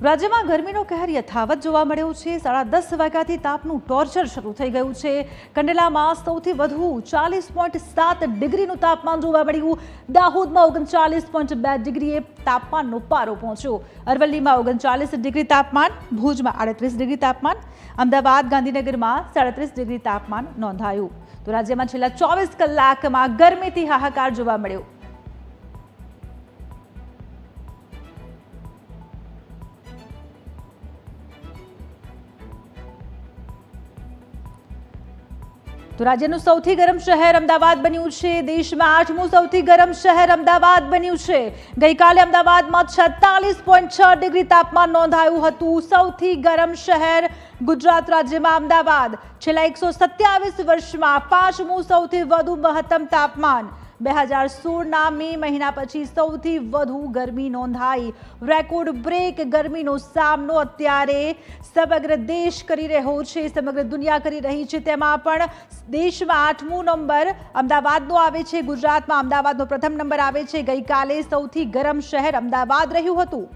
રાજ્યમાં ગરમીનો કહેર યથાવત જોવા મળ્યો છે। 10:30 વાગ્યાથી તાપનું ટોર્ચર શરૂ થઈ ગયું છે। કંડલામાં સૌથી વધુ 40.7 ડિગ્રીનું તાપમાન જોવા મળ્યું। દાહોદમાં 39.2 ડિગ્રીએ તાપમાનનો પારો પહોંચ્યો। અરવલ્લીમાં 39 ડિગ્રી તાપમાન, ભુજમાં 38 ડિગ્રી તાપમાન, અમદાવાદ, ગાંધીનગરમાં 37 ડિગ્રી તાપમાન નોંધાયું। તો રાજ્યમાં છેલ્લા 24 કલાકમાં ગરમીથી હાહાકાર જોવા મળ્યો। તો રાજ્યનું સૌથી ગરમ શહેર અમદાવાદ બન્યું છે। દેશમાં 8મું સૌથી ગરમ શહેર અમદાવાદ બન્યું છે। ગઈકાલે અમદાવાદમાં 46.6 ડિગ્રી તાપમાન નોંધાયું હતું। સૌથી ગરમ શહેર ગુજરાત રાજ્યમાં અમદાવાદ। છેલ્લા 127 વર્ષમાં 5મું સૌથી વધુ મહત્તમ તાપમાન। 2016ના મે મહિના પછી સૌથી વધુ ગરમી નોંધાઈ। રેકોર્ડ બ્રેક ગરમીનો સામનો અત્યારે સમગ્ર દેશ કરી રહ્યો છે, સમગ્ર દુનિયા કરી રહી છે। તેમાં પણ દેશમાં 8મો નંબર અમદાવાદનો આવે છે। ગુજરાતમાં અમદાવાદનો પ્રથમ નંબર આવે છે। ગઈકાલે સૌથી ગરમ શહેર અમદાવાદ રહ્યું હતું।